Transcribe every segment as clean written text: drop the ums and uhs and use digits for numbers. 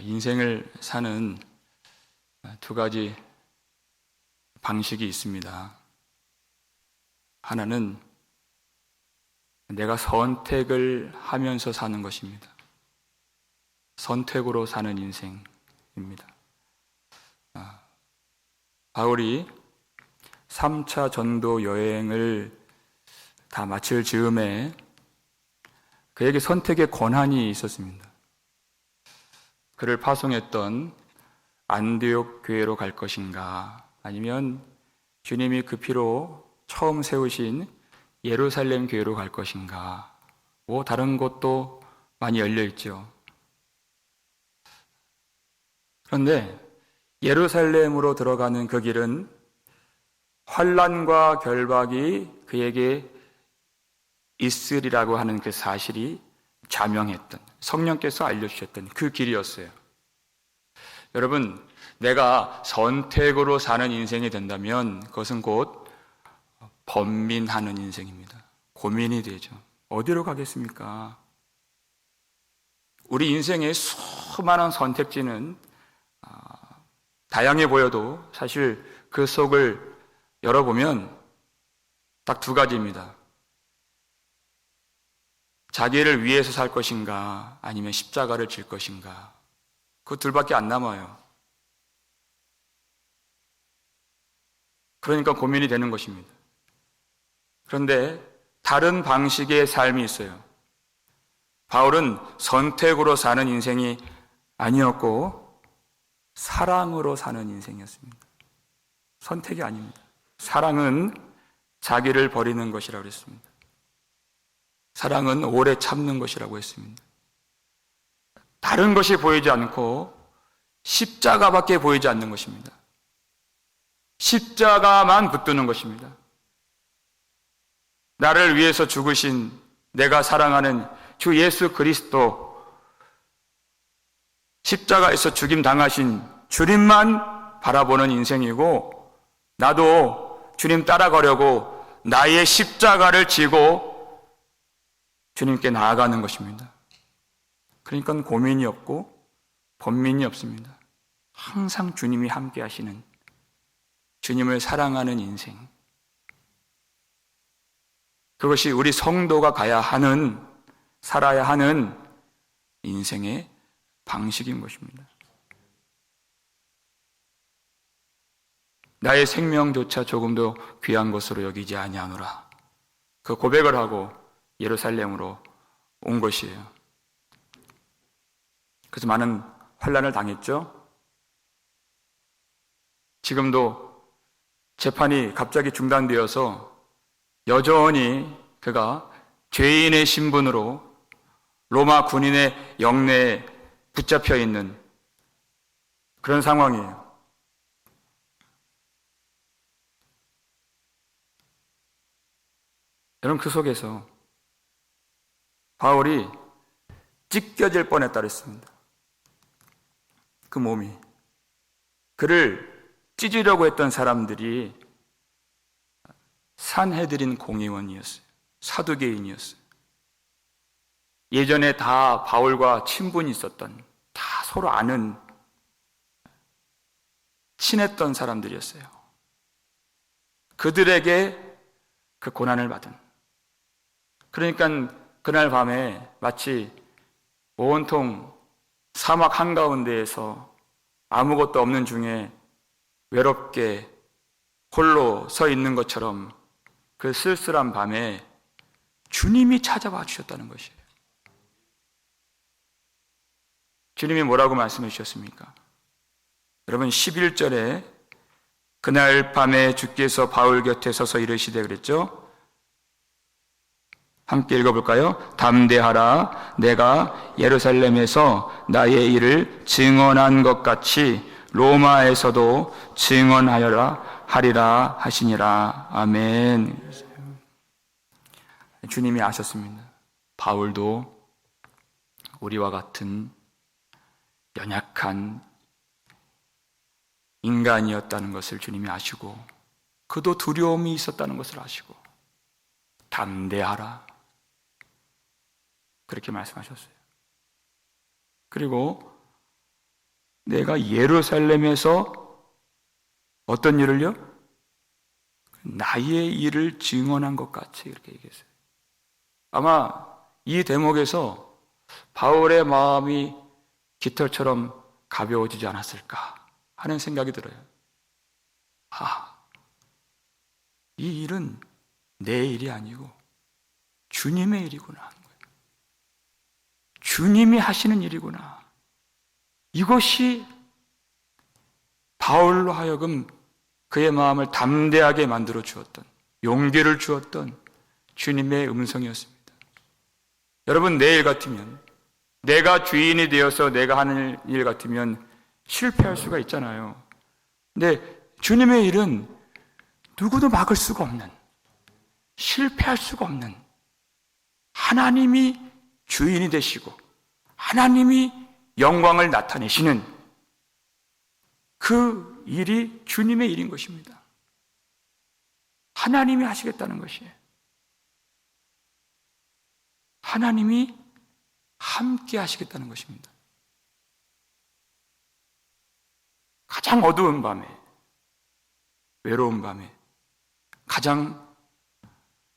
인생을 사는 두 가지 방식이 있습니다. 하나는 내가 선택을 하면서 사는 것입니다. 선택으로 사는 인생입니다. 바울이 3차 전도 여행을 다 마칠 즈음에 그에게 선택의 권한이 있었습니다. 그를 파송했던 안디옥 교회로 갈 것인가, 아니면 주님이 그 피로 처음 세우신 예루살렘 교회로 갈 것인가, 다른 곳도 많이 열려 있죠. 그런데 예루살렘으로 들어가는 그 길은 환난과 결박이 그에게 있으리라고 하는 그 사실이 자명했던, 성령께서 알려주셨던 그 길이었어요. 여러분, 내가 선택으로 사는 인생이 된다면 그것은 곧 번민하는 인생입니다. 고민이 되죠. 어디로 가겠습니까? 우리 인생의 수많은 선택지는 다양해 보여도 사실 그 속을 열어보면 딱 두 가지입니다. 자기를 위해서 살 것인가, 아니면 십자가를 질 것인가. 그 둘밖에 안 남아요. 그러니까 고민이 되는 것입니다. 그런데 다른 방식의 삶이 있어요. 바울은 선택으로 사는 인생이 아니었고 사랑으로 사는 인생이었습니다. 선택이 아닙니다. 사랑은 자기를 버리는 것이라고 했습니다. 사랑은 오래 참는 것이라고 했습니다. 다른 것이 보이지 않고 십자가밖에 보이지 않는 것입니다. 십자가만 붙드는 것입니다. 나를 위해서 죽으신, 내가 사랑하는 주 예수 그리스도, 십자가에서 죽임 당하신 주님만 바라보는 인생이고, 나도 주님 따라가려고 나의 십자가를 지고 주님께 나아가는 것입니다. 그러니까 고민이 없고 번민이 없습니다. 항상 주님이 함께 하시는, 주님을 사랑하는 인생. 그것이 우리 성도가 살아야 하는 인생의 방식인 것입니다. 나의 생명조차 조금도 귀한 것으로 여기지 아니하노라. 그 고백을 하고 예루살렘으로 온 것이에요. 그래서 많은 환난을 당했죠. 지금도 재판이 갑자기 중단되어서 여전히 그가 죄인의 신분으로 로마 군인의 영내에 붙잡혀 있는 그런 상황이에요. 여러분, 그 속에서 바울이 찢겨질 뻔했다 그랬습니다. 그 몸이. 그를 찢으려고 했던 사람들이 산헤드린 공의원이었어요. 사두개인이었어요. 예전에 다 바울과 친분이 있었던, 다 서로 아는, 친했던 사람들이었어요. 그들에게 그 고난을 받은. 그러니까 그날 밤에 마치 온통 사막 한가운데에서 아무것도 없는 중에 외롭게 홀로 서 있는 것처럼 그 쓸쓸한 밤에 주님이 찾아와 주셨다는 것이에요. 주님이 뭐라고 말씀해 주셨습니까? 여러분, 11절에 그날 밤에 주께서 바울 곁에 서서 이르시되 그랬죠? 함께 읽어볼까요? 담대하라. 내가 예루살렘에서 나의 일을 증언한 것 같이 로마에서도 증언하여라 하리라 하시니라. 아멘. 주님이 아셨습니다. 바울도 우리와 같은 연약한 인간이었다는 것을 주님이 아시고, 그도 두려움이 있었다는 것을 아시고, 담대하라, 그렇게 말씀하셨어요. 그리고 내가 예루살렘에서 어떤 일을요? 나의 일을 증언한 것 같이 이렇게 얘기했어요. 아마 이 대목에서 바울의 마음이 깃털처럼 가벼워지지 않았을까 하는 생각이 들어요. 이 일은 내 일이 아니고 주님의 일이구나 하는 거예요. 주님이 하시는 일이구나. 이것이 바울로 하여금 그의 마음을 담대하게 만들어 주었던, 용기를 주었던 주님의 음성이었습니다. 여러분, 내 일 같으면, 내가 주인이 되어서 내가 하는 일 같으면 실패할 수가 있잖아요. 근데 주님의 일은 누구도 막을 수가 없는, 실패할 수가 없는, 하나님이 주인이 되시고 하나님이 영광을 나타내시는 그 일이 주님의 일인 것입니다. 하나님이 하시겠다는 것이에요. 하나님이 함께 하시겠다는 것입니다. 가장 어두운 밤에, 외로운 밤에 가장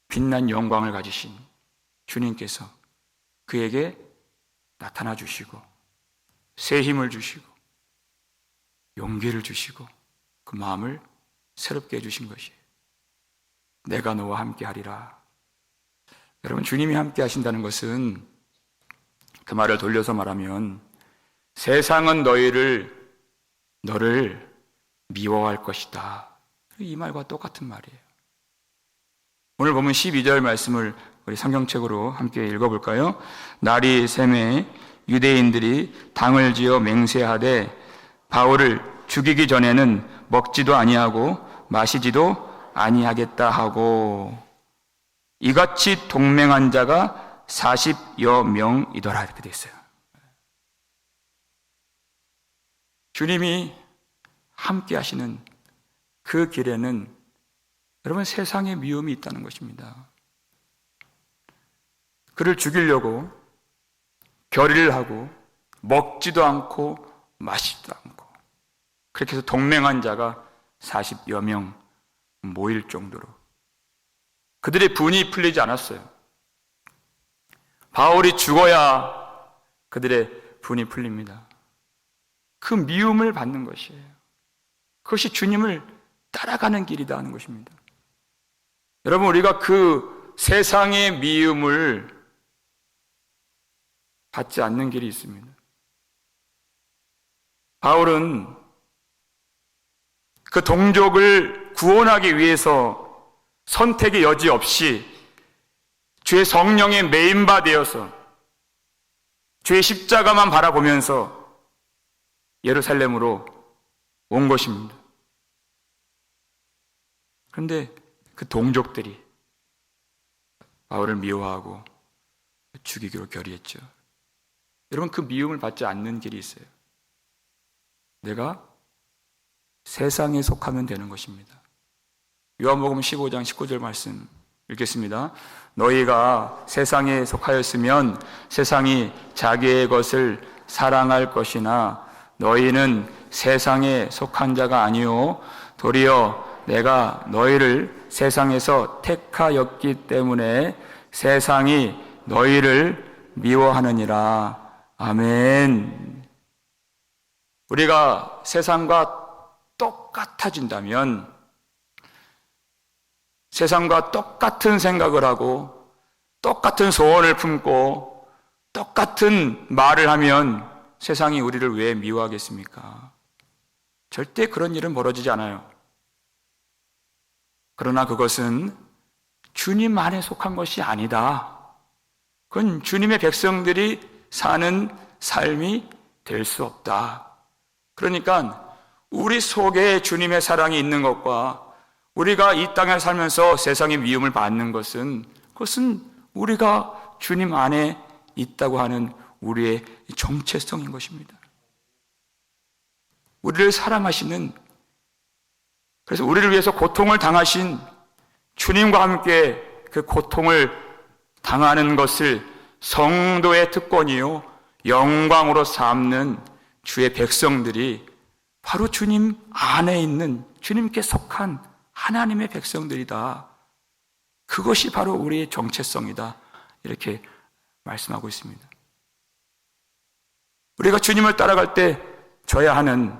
빛난 영광을 가지신 주님께서 그에게 나타나 주시고 새 힘을 주시고 용기를 주시고 그 마음을 새롭게 해주신 것이에요. 내가 너와 함께 하리라. 여러분, 주님이 함께 하신다는 것은, 그 말을 돌려서 말하면, 세상은 너를 미워할 것이다. 이 말과 똑같은 말이에요. 오늘 보면 12절 말씀을 우리 성경책으로 함께 읽어볼까요? 날이 새매 유대인들이 당을 지어 맹세하되 바울을 죽이기 전에는 먹지도 아니하고 마시지도 아니하겠다 하고, 이같이 동맹한 자가 40여 명이더라. 이렇게 되어 있어요. 주님이 함께 하시는 그 길에는 여러분, 세상의 미움이 있다는 것입니다. 그를 죽이려고 결의를 하고 먹지도 않고 마시지도 않고 그렇게 해서 동맹한 자가 40여 명 모일 정도로 그들의 분이 풀리지 않았어요. 바울이 죽어야 그들의 분이 풀립니다. 그 미움을 받는 것이에요. 그것이 주님을 따라가는 길이다 하는 것입니다. 여러분, 우리가 그 세상의 미움을 받지 않는 길이 있습니다. 바울은 그 동족을 구원하기 위해서 선택의 여지 없이 주의 성령에 매인바 되어서 주의 십자가만 바라보면서 예루살렘으로 온 것입니다. 그런데 그 동족들이 바울을 미워하고 죽이기로 결의했죠. 여러분, 그 미움을 받지 않는 길이 있어요. 내가 세상에 속하면 되는 것입니다. 요한복음 15장 19절 말씀 읽겠습니다. 너희가 세상에 속하였으면 세상이 자기의 것을 사랑할 것이나 너희는 세상에 속한 자가 아니요 도리어 내가 너희를 세상에서 택하였기 때문에 세상이 너희를 미워하느니라. 아멘. 우리가 세상과 똑같아진다면, 세상과 똑같은 생각을 하고 똑같은 소원을 품고 똑같은 말을 하면 세상이 우리를 왜 미워하겠습니까? 절대 그런 일은 벌어지지 않아요. 그러나 그것은 주님 안에 속한 것이 아니다. 그건 주님의 백성들이 사는 삶이 될 수 없다. 그러니까 우리 속에 주님의 사랑이 있는 것과 우리가 이 땅에 살면서 세상의 미움을 받는 것은, 그것은 우리가 주님 안에 있다고 하는 우리의 정체성인 것입니다. 우리를 사랑하시는, 그래서 우리를 위해서 고통을 당하신 주님과 함께 그 고통을 당하는 것을 성도의 특권이요 영광으로 삼는 주의 백성들이 바로 주님 안에 있는 주님께 속한 하나님의 백성들이다. 그것이 바로 우리의 정체성이다. 이렇게 말씀하고 있습니다. 우리가 주님을 따라갈 때 져야 하는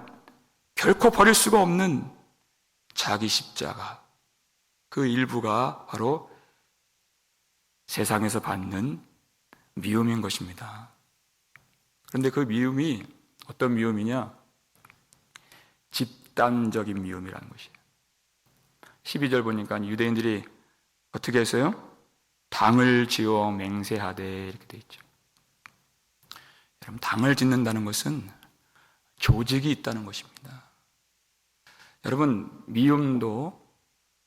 결코 버릴 수가 없는 자기 십자가, 그 일부가 바로 세상에서 받는 미움인 것입니다. 그런데 그 미움이 어떤 미움이냐? 집단적인 미움이라는 것이에요. 12절 보니까 유대인들이 어떻게 했어요? 당을 지어 맹세하되 이렇게 돼 있죠. 여러분, 당을 짓는다는 것은 조직이 있다는 것입니다. 여러분, 미움도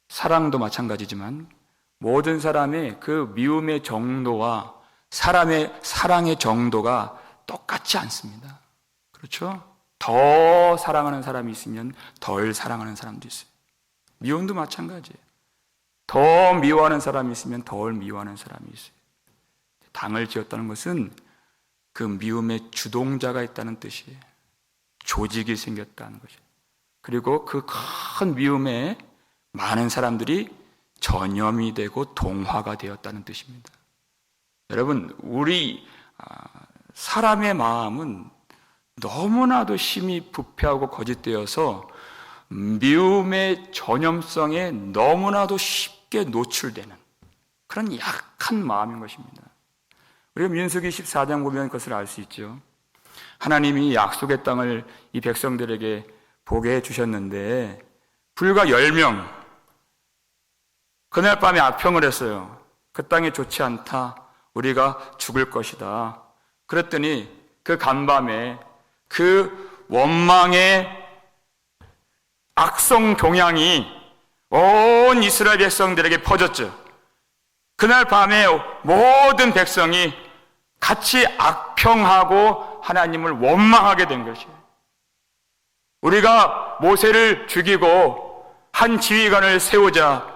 사랑도 마찬가지지만 모든 사람의 그 미움의 정도와 사람의 사랑의 정도가 똑같지 않습니다. 그렇죠? 더 사랑하는 사람이 있으면 덜 사랑하는 사람도 있어요. 미움도 마찬가지예요. 더 미워하는 사람이 있으면 덜 미워하는 사람이 있어요. 당을 지었다는 것은 그 미움의 주동자가 있다는 뜻이에요. 조직이 생겼다는 것이에요. 그리고 그 큰 미움에 많은 사람들이 전염이 되고 동화가 되었다는 뜻입니다. 여러분, 우리 사람의 마음은 너무나도 심히 부패하고 거짓되어서 미움의 전염성에 너무나도 쉽게 노출되는 그런 약한 마음인 것입니다. 우리가 민수기 14장 보면 그것을 알 수 있죠. 하나님이 약속의 땅을 이 백성들에게 보게 해주셨는데 불과 10명, 그날 밤에 악평을 했어요. 그 땅이 좋지 않다. 우리가 죽을 것이다. 그랬더니 그 간밤에 그 원망의 악성 동향이 온 이스라엘 백성들에게 퍼졌죠. 그날 밤에 모든 백성이 같이 악평하고 하나님을 원망하게 된 것이에요. 우리가 모세를 죽이고 한 지휘관을 세우자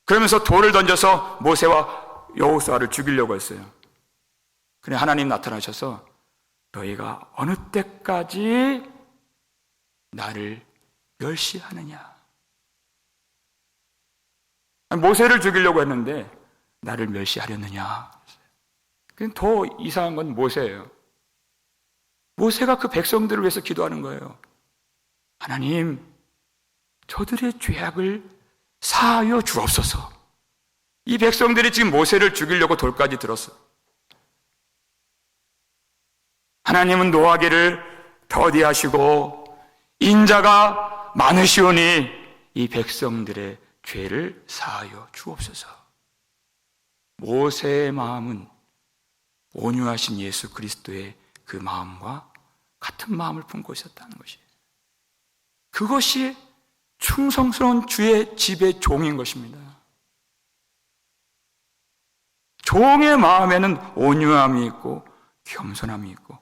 그러면서 돌을 던져서 모세와 여호수아를 죽이려고 했어요. 그런데 하나님 나타나셔서 너희가 어느 때까지 나를 멸시하느냐. 모세를 죽이려고 했는데 나를 멸시하려느냐. 더 이상한 건 모세예요. 모세가 그 백성들을 위해서 기도하는 거예요. 하나님, 저들의 죄악을 사하여 주옵소서. 이 백성들이 지금 모세를 죽이려고 돌까지 들었어요. 하나님은 노하기를 더디하시고 인자가 많으시오니 이 백성들의 죄를 사하여 주옵소서. 모세의 마음은 온유하신 예수 그리스도의 그 마음과 같은 마음을 품고 있었다는 것이에요. 그것이 충성스러운 주의 집의 종인 것입니다. 종의 마음에는 온유함이 있고 겸손함이 있고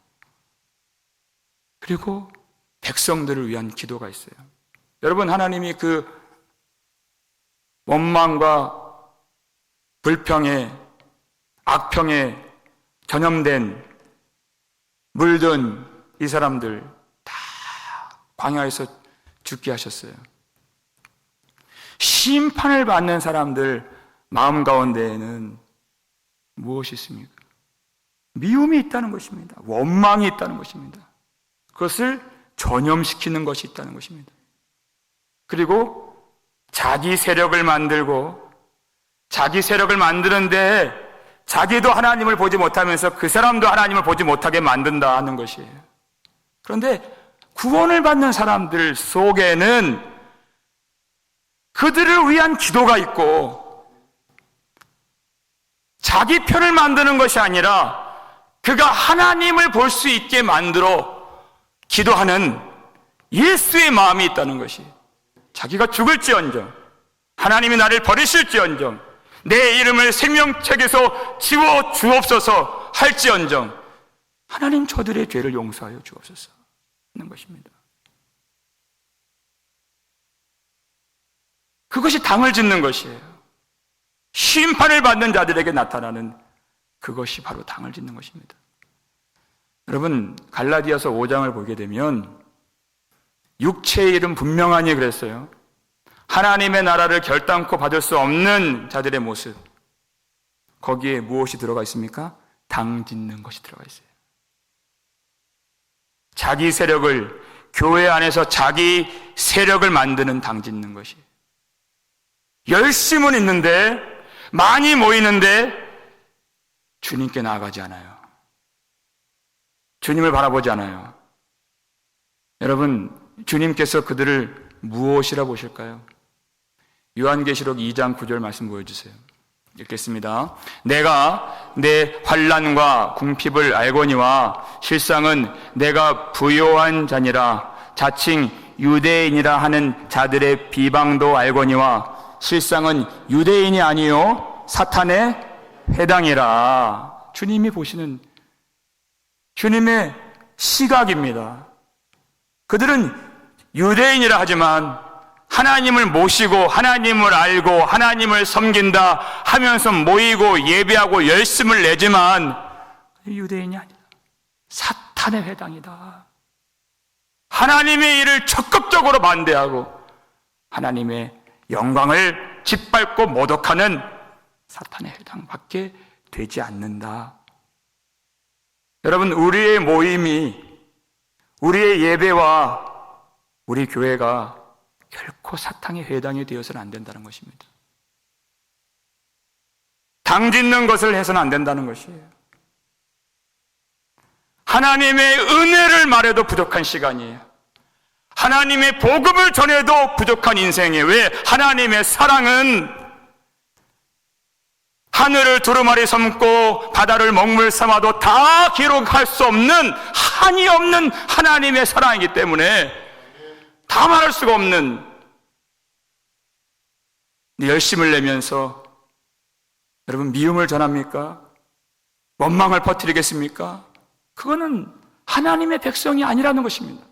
그리고 백성들을 위한 기도가 있어요. 여러분, 하나님이 그 원망과 불평에 악평에 전염된 물든 이 사람들 다 광야에서 죽게 하셨어요. 심판을 받는 사람들 마음 가운데에는 무엇이 있습니까? 미움이 있다는 것입니다. 원망이 있다는 것입니다. 그것을 전염시키는 것이 있다는 것입니다. 그리고 자기 세력을 만들고 자기 세력을 만드는데 자기도 하나님을 보지 못하면서 그 사람도 하나님을 보지 못하게 만든다 하는 것이에요. 그런데 구원을 받는 사람들 속에는 그들을 위한 기도가 있고 자기 편을 만드는 것이 아니라 그가 하나님을 볼 수 있게 만들어 기도하는 예수의 마음이 있다는 것이, 자기가 죽을지언정 하나님이 나를 버리실지언정 내 이름을 생명책에서 지워 주옵소서 할지언정 하나님 저들의 죄를 용서하여 주옵소서 하는 것입니다. 그것이 당을 짓는 것이에요. 심판을 받는 자들에게 나타나는 그것이 바로 당을 짓는 것입니다. 여러분, 갈라디아서 5장을 보게 되면 육체의 일은 분명하니 그랬어요. 하나님의 나라를 결단코 받을 수 없는 자들의 모습, 거기에 무엇이 들어가 있습니까? 당 짓는 것이 들어가 있어요. 자기 세력을, 교회 안에서 자기 세력을 만드는 당 짓는 것이. 열심은 있는데, 많이 모이는데 주님께 나아가지 않아요. 주님을 바라보지 않아요. 여러분, 주님께서 그들을 무엇이라 보실까요? 요한계시록 2장 9절 말씀 보여주세요. 읽겠습니다. 내가 내 환난과 궁핍을 알거니와 실상은 내가 부요한 자니라. 자칭 유대인이라 하는 자들의 비방도 알거니와 실상은 유대인이 아니요 사탄의 회당이라. 주님이 보시는 주님의 시각입니다. 그들은 유대인이라 하지만 하나님을 모시고 하나님을 알고 하나님을 섬긴다 하면서 모이고 예배하고 열심을 내지만 유대인이 아니다. 사탄의 회당이다. 하나님의 일을 적극적으로 반대하고 하나님의 영광을 짓밟고 모독하는 사탄의 회당밖에 되지 않는다. 여러분, 우리의 모임이, 우리의 예배와 우리 교회가 결코 사탄의 회당이 되어서는 안 된다는 것입니다. 당 짓는 것을 해서는 안 된다는 것이에요. 하나님의 은혜를 말해도 부족한 시간이에요. 하나님의 복음을 전해도 부족한 인생이에요. 왜? 하나님의 사랑은 하늘을 두루마리 삼고 바다를 먹물 삼아도 다 기록할 수 없는, 한이 없는 하나님의 사랑이기 때문에 다 말할 수가 없는, 열심을 내면서 여러분 미움을 전합니까? 원망을 퍼뜨리겠습니까? 그거는 하나님의 백성이 아니라는 것입니다.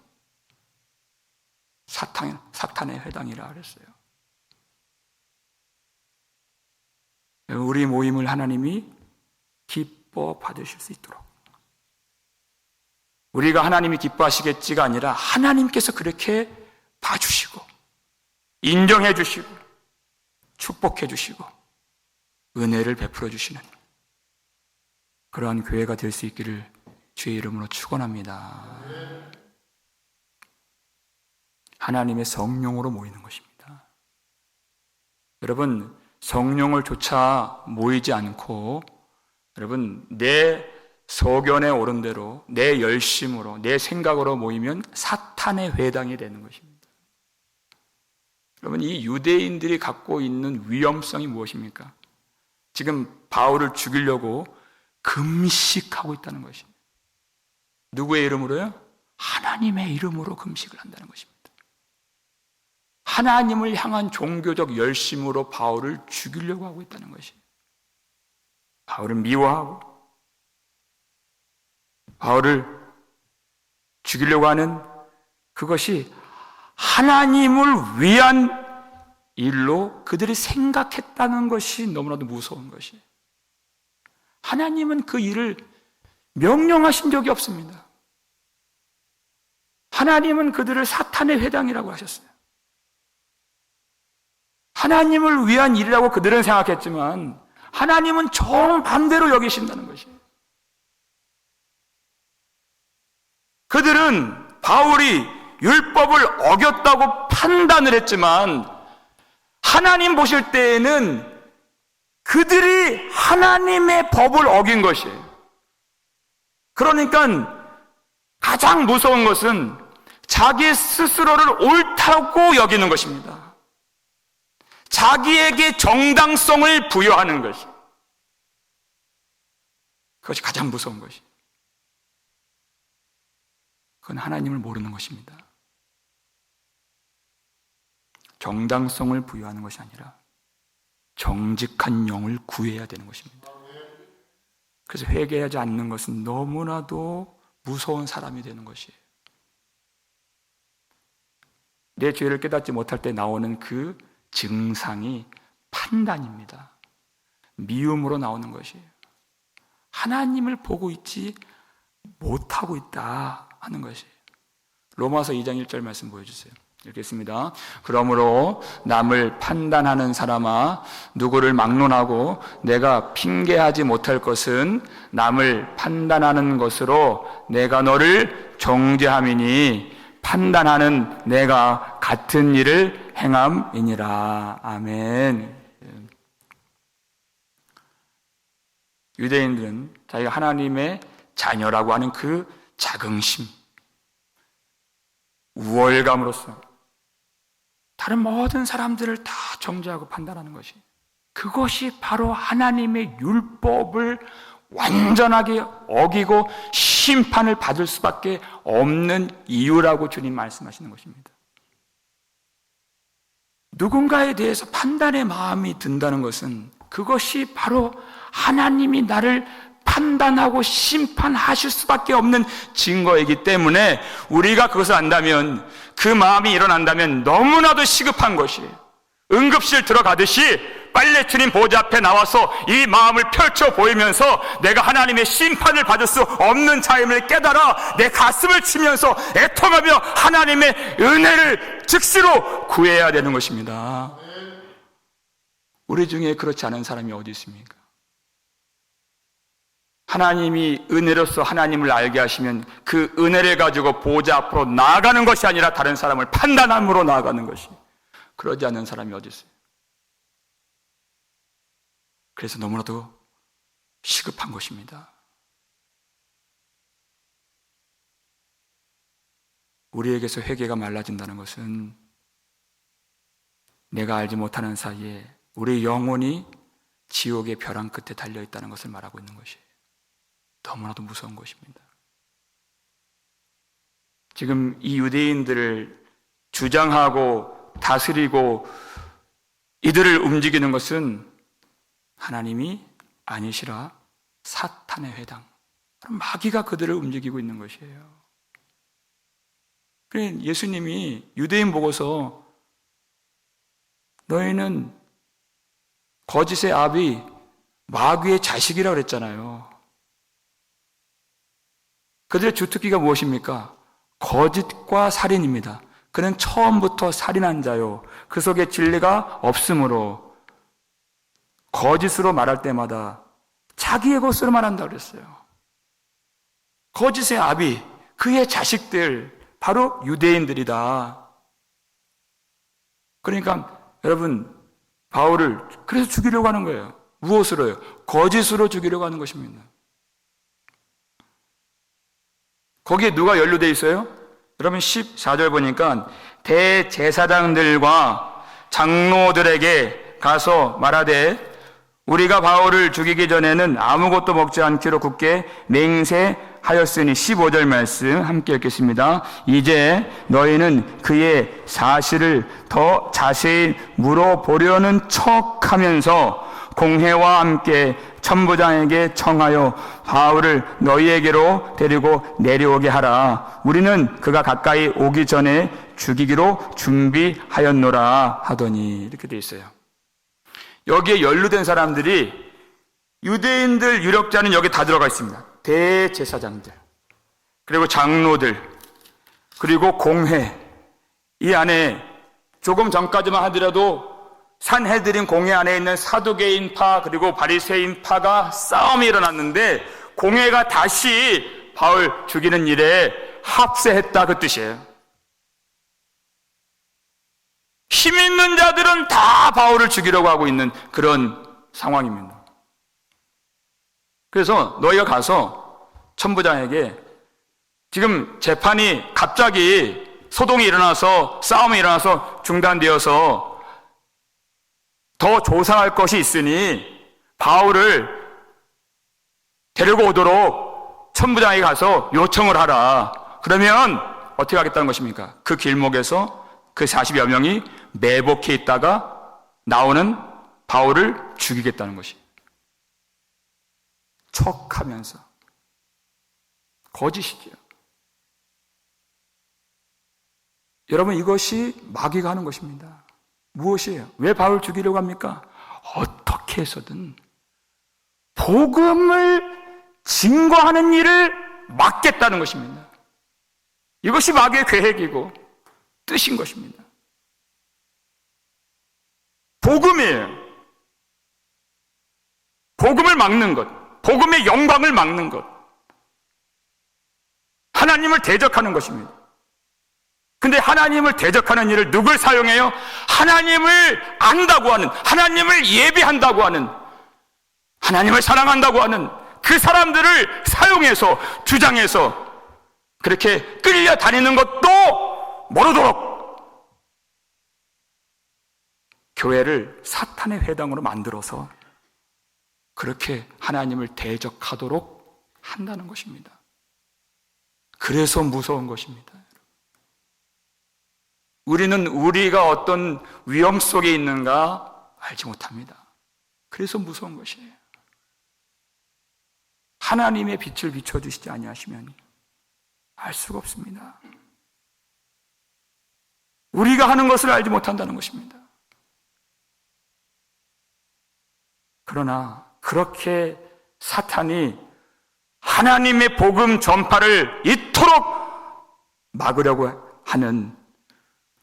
사탄의 회당이라 그랬어요. 우리 모임을 하나님이 기뻐 받으실 수 있도록, 우리가 하나님이 기뻐하시겠지가 아니라 하나님께서 그렇게 봐주시고 인정해 주시고 축복해 주시고 은혜를 베풀어 주시는 그러한 교회가 될 수 있기를 주의 이름으로 축원합니다. 하나님의 성령으로 모이는 것입니다. 여러분, 성령을 쫓아 모이지 않고 여러분 내 소견에 오른 대로 내 열심으로 내 생각으로 모이면 사탄의 회당이 되는 것입니다. 여러분, 이 유대인들이 갖고 있는 위험성이 무엇입니까? 지금 바울을 죽이려고 금식하고 있다는 것입니다. 누구의 이름으로요? 하나님의 이름으로 금식을 한다는 것입니다. 하나님을 향한 종교적 열심으로 바울을 죽이려고 하고 있다는 것이에요. 바울을 미워하고 바울을 죽이려고 하는 그것이 하나님을 위한 일로 그들이 생각했다는 것이 너무나도 무서운 것이에요. 하나님은 그 일을 명령하신 적이 없습니다. 하나님은 그들을 사탄의 회당이라고 하셨어요. 하나님을 위한 일이라고 그들은 생각했지만 하나님은 정반대로 여기신다는 것이에요. 그들은 바울이 율법을 어겼다고 판단을 했지만 하나님 보실 때에는 그들이 하나님의 법을 어긴 것이에요. 그러니까 가장 무서운 것은 자기 스스로를 옳다고 여기는 것입니다. 자기에게 정당성을 부여하는 것이, 그것이 가장 무서운 것이. 그건 하나님을 모르는 것입니다. 정당성을 부여하는 것이 아니라 정직한 영을 구해야 되는 것입니다. 그래서 회개하지 않는 것은 너무나도 무서운 사람이 되는 것이에요. 내 죄를 깨닫지 못할 때 나오는 그 증상이 판단입니다. 미움으로 나오는 것이에요. 하나님을 보고 있지 못하고 있다 하는 것이에요. 로마서 2장 1절 말씀 보여주세요. 읽겠습니다. 그러므로 남을 판단하는 사람아, 누구를 막론하고 내가 핑계하지 못할 것은 남을 판단하는 것으로 내가 너를 정죄함이니 판단하는 내가 같은 일을 행함이니라. 아멘. 유대인들은 자기가 하나님의 자녀라고 하는 그 자긍심, 우월감으로써 다른 모든 사람들을 다 정죄하고 판단하는 것이, 그것이 바로 하나님의 율법을 완전하게 어기고 심판을 받을 수밖에 없는 이유라고 주님 말씀하시는 것입니다. 누군가에 대해서 판단의 마음이 든다는 것은 그것이 바로 하나님이 나를 판단하고 심판하실 수밖에 없는 증거이기 때문에 우리가 그것을 안다면, 그 마음이 일어난다면 너무나도 시급한 것이에요. 응급실 들어가듯이 빨리 주님 보좌 앞에 나와서 이 마음을 펼쳐 보이면서 내가 하나님의 심판을 받을 수 없는 자임을 깨달아 내 가슴을 치면서 애통하며 하나님의 은혜를 즉시로 구해야 되는 것입니다. 우리 중에 그렇지 않은 사람이 어디 있습니까? 하나님이 은혜로서 하나님을 알게 하시면 그 은혜를 가지고 보좌 앞으로 나아가는 것이 아니라 다른 사람을 판단함으로 나아가는 것이, 그러지 않는 사람이 어디 있어요? 그래서 너무나도 시급한 것입니다. 우리에게서 회개가 말라진다는 것은 내가 알지 못하는 사이에 우리 영혼이 지옥의 벼랑 끝에 달려있다는 것을 말하고 있는 것이에요. 너무나도 무서운 것입니다. 지금 이 유대인들을 주장하고 다스리고 이들을 움직이는 것은 하나님이 아니시라 사탄의 회당, 마귀가 그들을 움직이고 있는 것이에요. 그래 예수님이 유대인 보고서 너희는 거짓의 아비 마귀의 자식이라고 그랬잖아요. 그들의 주특기가 무엇입니까? 거짓과 살인입니다. 그는 처음부터 살인한 자요, 그 속에 진리가 없으므로 거짓으로 말할 때마다 자기의 것으로 말한다고 그랬어요. 거짓의 아비, 그의 자식들, 바로 유대인들이다. 그러니까 여러분, 바울을 그래서 죽이려고 하는 거예요. 무엇으로요? 거짓으로 죽이려고 하는 것입니다. 거기에 누가 연루되어 있어요? 여러분 14절 보니까 대제사장들과 장로들에게 가서 말하되 우리가 바울을 죽이기 전에는 아무것도 먹지 않기로 굳게 맹세하였으니, 15절 말씀 함께 읽겠습니다. 이제 너희는 그의 사실을 더 자세히 물어보려는 척하면서 공회와 함께 천부장에게 청하여 바울을 너희에게로 데리고 내려오게 하라. 우리는 그가 가까이 오기 전에 죽이기로 준비하였노라 하더니, 이렇게 되어 있어요. 여기에 연루된 사람들이 유대인들 유력자는 여기 다 들어가 있습니다. 대제사장들, 그리고 장로들, 그리고 공회, 이 안에 조금 전까지만 하더라도 산헤드린 공회 안에 있는 사두개인파 그리고 바리새인파가 싸움이 일어났는데 공회가 다시 바울 죽이는 일에 합세했다, 그 뜻이에요. 힘 있는 자들은 다 바울을 죽이려고 하고 있는 그런 상황입니다. 그래서 너희가 가서 천부장에게 지금 재판이 갑자기 소동이 일어나서 싸움이 일어나서 중단되어서 더 조사할 것이 있으니 바울을 데리고 오도록 천부장에게 가서 요청을 하라. 그러면 어떻게 하겠다는 것입니까? 그 길목에서 그 40여 명이 매복해 있다가 나오는 바울을 죽이겠다는 것이. 척하면서. 거짓이죠. 여러분, 이것이 마귀가 하는 것입니다. 무엇이에요? 왜 바울 죽이려고 합니까? 어떻게 해서든 복음을 증거하는 일을 막겠다는 것입니다. 이것이 마귀의 계획이고 뜻인 것입니다. 복음이에요. 복음을 막는 것, 복음의 영광을 막는 것, 하나님을 대적하는 것입니다. 근데 하나님을 대적하는 일을 누굴 사용해요? 하나님을 안다고 하는, 하나님을 예배한다고 하는, 하나님을 사랑한다고 하는 그 사람들을 사용해서, 주장해서 그렇게 끌려다니는 것도 모르도록 교회를 사탄의 회당으로 만들어서 그렇게 하나님을 대적하도록 한다는 것입니다. 그래서 무서운 것입니다. 우리는 우리가 어떤 위험 속에 있는가 알지 못합니다. 그래서 무서운 것이에요. 하나님의 빛을 비춰주시지 아니하시면 알 수가 없습니다. 우리가 하는 것을 알지 못한다는 것입니다. 그러나 그렇게 사탄이 하나님의 복음 전파를 이토록 막으려고 하는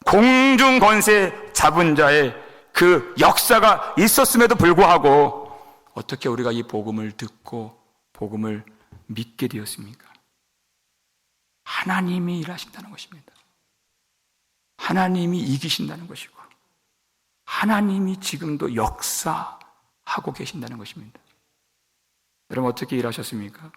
공중 권세 잡은 자의 그 역사가 있었음에도 불구하고 어떻게 우리가 이 복음을 듣고 복음을 믿게 되었습니까? 하나님이 일하신다는 것입니다. 하나님이 이기신다는 것이고 하나님이 지금도 역사하고 계신다는 것입니다. 여러분 어떻게 일하셨습니까?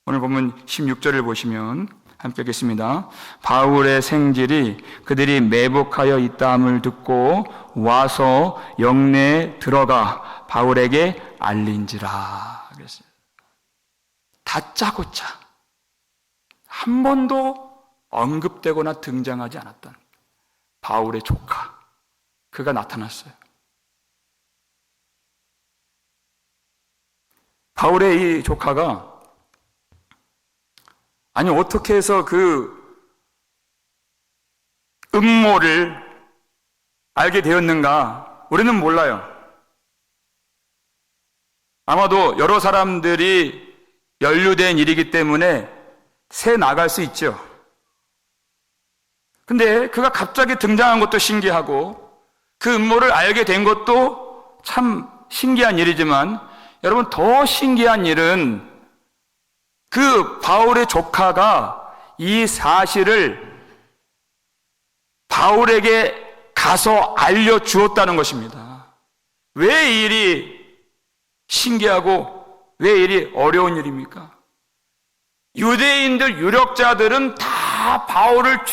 오늘 보면 16절을 보시면 함께 읽겠습니다. 바울의 생질이 그들이 매복하여 있다함을 듣고 와서 영내에 들어가 바울에게 알린지라 그랬어요. 다짜고짜 한 번도 언급되거나 등장하지 않았던 바울의 조카, 그가 나타났어요. 바울의 이 조카가 아니 어떻게 해서 그 음모를 알게 되었는가 우리는 몰라요. 아마도 여러 사람들이 연루된 일이기 때문에 새 나갈 수 있죠. 근데 그가 갑자기 등장한 것도 신기하고 그 음모를 알게 된 것도 참 신기한 일이지만 여러분 더 신기한 일은 그 바울의 조카가 이 사실을 바울에게 가서 알려주었다는 것입니다. 왜 이 일이 신기하고 왜 이 일이 어려운 일입니까? 유대인들 유력자들은 다 바울을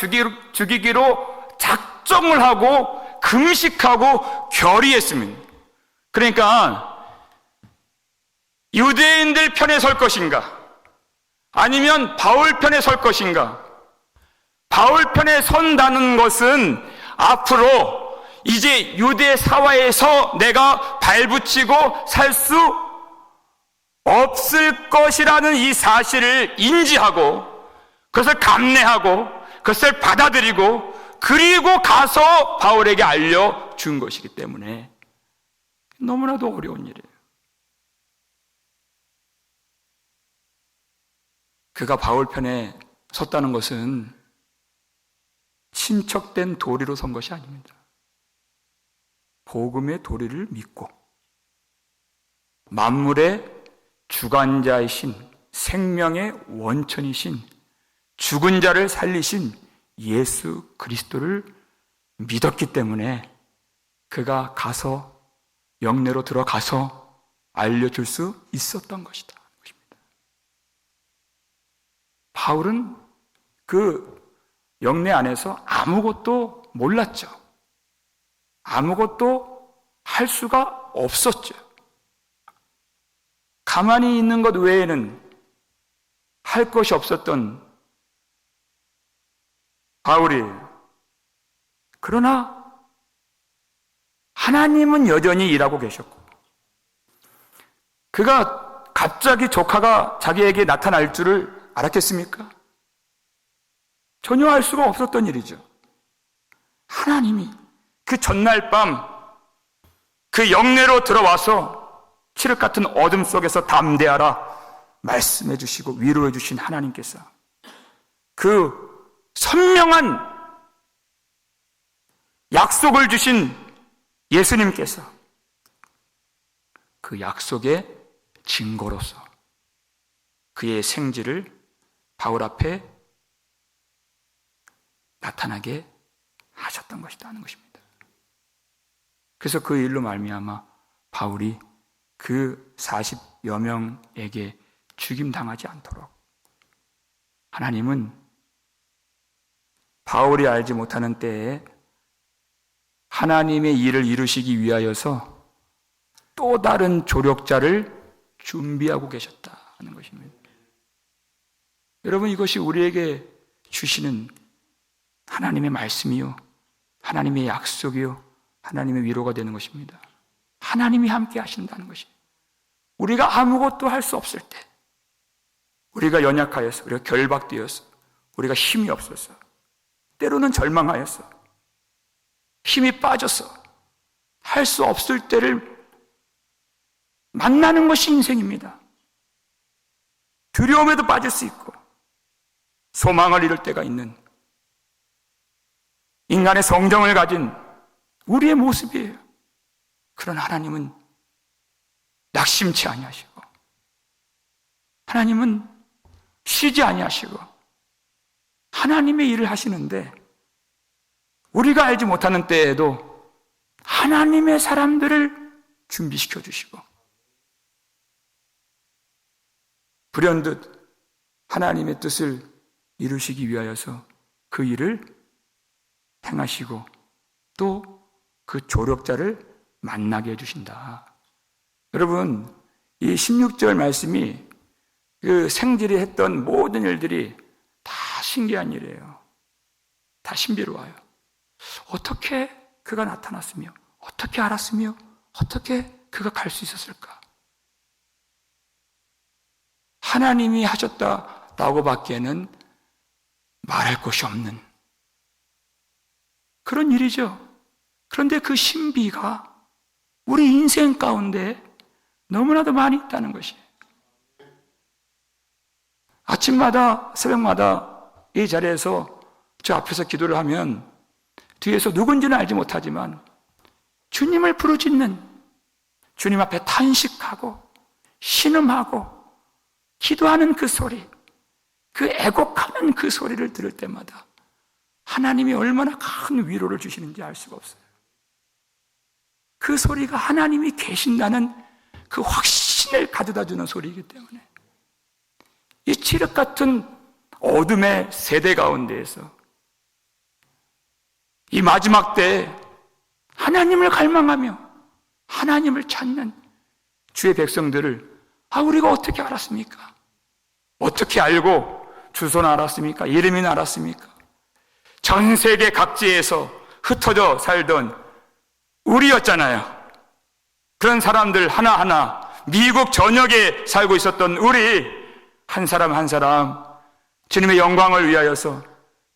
죽이기로 작정을 하고 금식하고 결의했습니다. 그러니까 유대인들 편에 설 것인가? 아니면 바울 편에 설 것인가? 바울 편에 선다는 것은 앞으로 이제 유대 사회에서 내가 발붙이고 살 수 없을 것이라는 이 사실을 인지하고 그것을 감내하고 그것을 받아들이고 그리고 가서 바울에게 알려준 것이기 때문에 너무나도 어려운 일이에요. 그가 바울 편에 섰다는 것은 친척된 도리로 선 것이 아닙니다. 복음의 도리를 믿고 만물의 주관자이신 생명의 원천이신 죽은 자를 살리신 예수 그리스도를 믿었기 때문에 그가 가서 영내로 들어가서 알려줄 수 있었던 것이다. 바울은 그 영내 안에서 아무것도 몰랐죠. 아무것도 할 수가 없었죠. 가만히 있는 것 외에는 할 것이 없었던 바울이, 그러나 하나님은 여전히 일하고 계셨고 그가 갑자기 조카가 자기에게 나타날 줄을 알았겠습니까? 전혀 알 수가 없었던 일이죠. 하나님이 그 전날 밤 그 영내로 들어와서 칠흑 같은 어둠 속에서 담대하라, 말씀해 주시고 위로해 주신 하나님께서, 그 선명한 약속을 주신 예수님께서 그 약속의 증거로서 그의 생지를 바울 앞에 나타나게 하셨던 것이라는 것입니다. 그래서 그 일로 말미암아 바울이 그 40여 명에게 죽임당하지 않도록 하나님은 바울이 알지 못하는 때에 하나님의 일을 이루시기 위하여서 또 다른 조력자를 준비하고 계셨다는 것입니다. 여러분, 이것이 우리에게 주시는 하나님의 말씀이요, 하나님의 약속이요, 하나님의 위로가 되는 것입니다. 하나님이 함께 하신다는 것이, 우리가 아무것도 할 수 없을 때, 우리가 연약하여서, 우리가 결박되어서, 우리가 힘이 없어서, 때로는 절망하여서, 힘이 빠져서 할 수 없을 때를 만나는 것이 인생입니다. 두려움에도 빠질 수 있고 소망을 잃을 때가 있는 인간의 성정을 가진 우리의 모습이에요. 그러나 하나님은 낙심치 아니하시고, 하나님은 쉬지 아니하시고 하나님의 일을 하시는데, 우리가 알지 못하는 때에도 하나님의 사람들을 준비시켜 주시고, 불현듯 하나님의 뜻을 이루시기 위하여서 그 일을 행하시고 또 그 조력자를 만나게 해주신다. 여러분, 이 16절 말씀이 그 생질이 했던 모든 일들이 다 신기한 일이에요. 다 신비로워요. 어떻게 그가 나타났으며, 어떻게 알았으며, 어떻게 그가 갈 수 있었을까? 하나님이 하셨다라고 밖에는 말할 것이 없는 그런 일이죠. 그런데 그 신비가 우리 인생 가운데 너무나도 많이 있다는 것이에요. 아침마다, 새벽마다 이 자리에서 저 앞에서 기도를 하면 뒤에서 누군지는 알지 못하지만 주님을 부르짖는, 주님 앞에 탄식하고 신음하고 기도하는 그 소리, 그 애곡하는 그 소리를 들을 때마다 하나님이 얼마나 큰 위로를 주시는지 알 수가 없어요. 그 소리가 하나님이 계신다는 그 확신을 가져다 주는 소리이기 때문에 이 칠흑 같은 어둠의 세대 가운데에서 이 마지막 때에 하나님을 갈망하며 하나님을 찾는 주의 백성들을 우리가 어떻게 알았습니까? 어떻게 알고 주소는 알았습니까? 이름이나 알았습니까? 전 세계 각지에서 흩어져 살던 우리였잖아요. 그런 사람들 하나하나, 미국 전역에 살고 있었던 우리 한 사람 한 사람, 주님의 영광을 위하여서,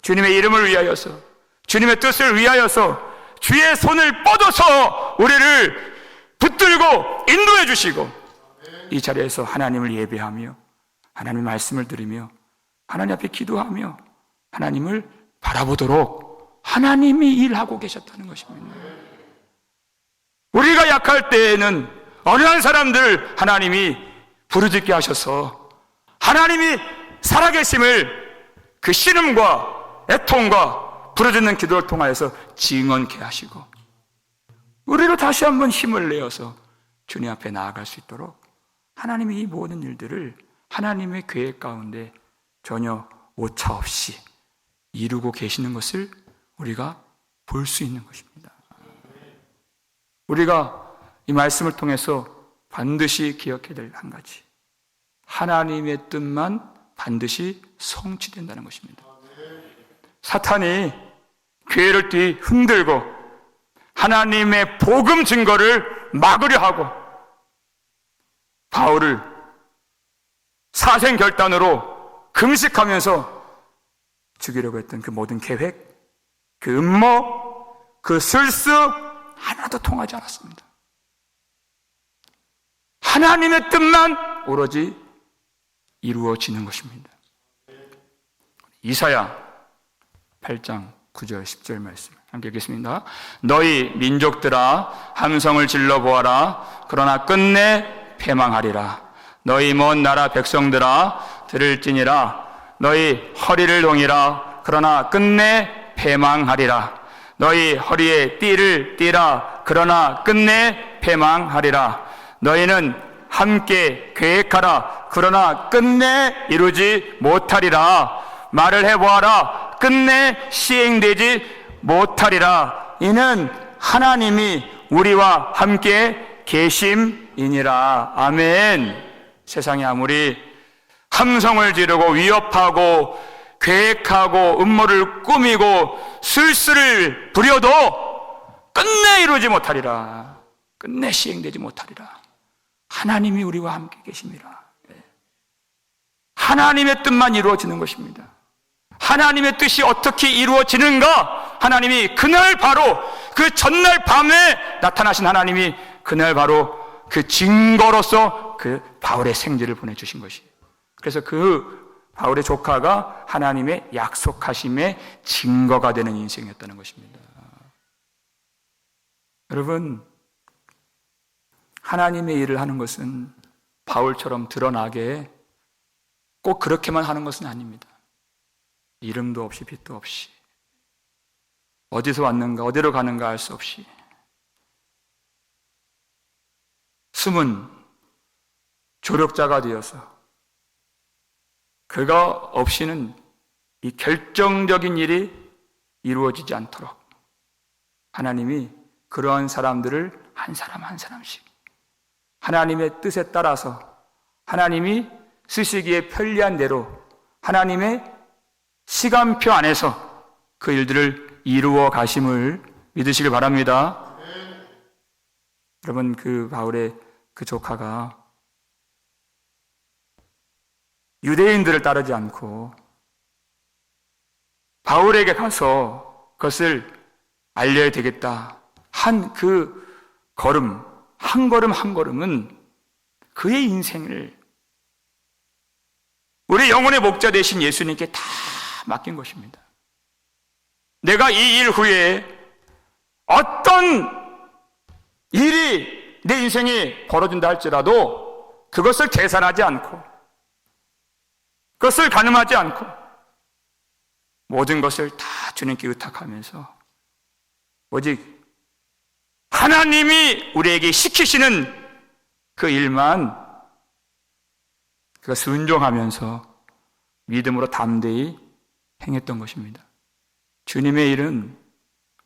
주님의 이름을 위하여서, 주님의 뜻을 위하여서 주의 손을 뻗어서 우리를 붙들고 인도해 주시고, 이 자리에서 하나님을 예배하며 하나님의 말씀을 들으며 하나님 앞에 기도하며 하나님을 바라보도록 하나님이 일하고 계셨다는 것입니다. 우리가 약할 때에는 어느 한 사람들 하나님이 부르짖게 하셔서 하나님이 살아계심을 그 신음과 애통과 부르짖는 기도를 통하여서 증언케 하시고, 우리로 다시 한번 힘을 내어서 주님 앞에 나아갈 수 있도록 하나님이 이 모든 일들을 하나님의 계획 가운데 전혀 오차 없이 이루고 계시는 것을 우리가 볼 수 있는 것입니다. 우리가 이 말씀을 통해서 반드시 기억해야 될 한 가지, 하나님의 뜻만 반드시 성취된다는 것입니다. 사탄이 교회를 흔들고 하나님의 복음 증거를 막으려 하고 바울을 사생결단으로 금식하면서 죽이려고 했던 그 모든 계획, 그 음모, 그 술수 하나도 통하지 않았습니다. 하나님의 뜻만 오로지 이루어지는 것입니다. 이사야 8장 9절 10절 말씀 함께 읽겠습니다. 너희 민족들아 함성을 질러 보아라. 그러나 끝내 패망하리라. 너희 먼 나라 백성들아 들을지니라. 너희 허리를 동이라. 그러나 끝내 패망하리라. 너희 허리에 띠를 띠라. 그러나 끝내 패망하리라. 너희는 함께 계획하라. 그러나 끝내 이루지 못하리라. 말을 해보아라. 끝내 시행되지 못하리라. 이는 하나님이 우리와 함께 계심이니라. 아멘. 세상이 아무리 함성을 지르고 위협하고 계획하고 음모를 꾸미고 술수를 부려도 끝내 이루지 못하리라. 끝내 시행되지 못하리라. 하나님이 우리와 함께 계십니다. 하나님의 뜻만 이루어지는 것입니다. 하나님의 뜻이 어떻게 이루어지는가? 하나님이 그날 바로 그 전날 밤에 나타나신 하나님이 그날 바로 그 증거로서 그 바울의 생지를 보내주신 것이에요. 그래서 그 바울의 조카가 하나님의 약속하심의 증거가 되는 인생이었다는 것입니다. 여러분, 하나님의 일을 하는 것은 바울처럼 드러나게 꼭 그렇게만 하는 것은 아닙니다. 이름도 없이 빛도 없이 어디서 왔는가 어디로 가는가 알 수 없이 숨은 조력자가 되어서 그가 없이는 이 결정적인 일이 이루어지지 않도록 하나님이 그러한 사람들을 한 사람 한 사람씩 하나님의 뜻에 따라서 하나님이 쓰시기에 편리한 대로 하나님의 시간표 안에서 그 일들을 이루어 가심을 믿으시길 바랍니다. 여러분, 그 바울의 그 조카가 유대인들을 따르지 않고 바울에게 가서 그것을 알려야 되겠다 한 그 걸음, 한 걸음 한 걸음은 그의 인생을 우리 영혼의 목자 되신 예수님께 다 맡긴 것입니다. 내가 이 일 후에 어떤 일이 내 인생에 벌어진다 할지라도 그것을 계산하지 않고 그것을 가늠하지 않고 모든 것을 다 주님께 의탁하면서 오직 하나님이 우리에게 시키시는 그 일만 그가 순종하면서 믿음으로 담대히 행했던 것입니다. 주님의 일은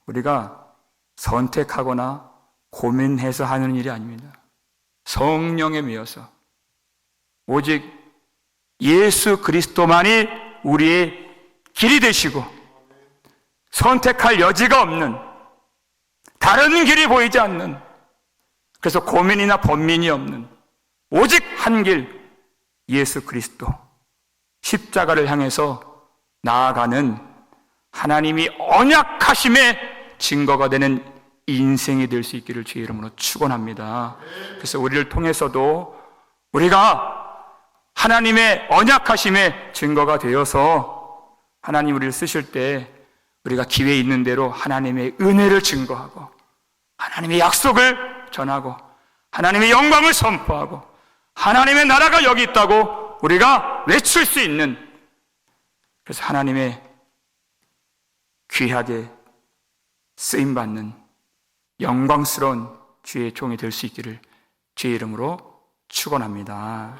우리가 선택하거나 고민해서 하는 일이 아닙니다. 성령에 매여서 오직 예수 그리스도만이 우리의 길이 되시고 선택할 여지가 없는 다른 길이 보이지 않는 그래서 고민이나 번민이 없는 오직 한 길 예수 그리스도 십자가를 향해서 나아가는 하나님이 언약하심의 증거가 되는 인생이 될 수 있기를 주의 이름으로 축원합니다. 그래서 우리를 통해서도 우리가 하나님의 언약하심의 증거가 되어서 하나님 우리를 쓰실 때 우리가 기회 있는 대로 하나님의 은혜를 증거하고 하나님의 약속을 전하고 하나님의 영광을 선포하고 하나님의 나라가 여기 있다고 우리가 외칠 수 있는 그래서 하나님의 귀하게 쓰임받는 영광스러운 주의 종이 될 수 있기를 주의 이름으로 축원합니다.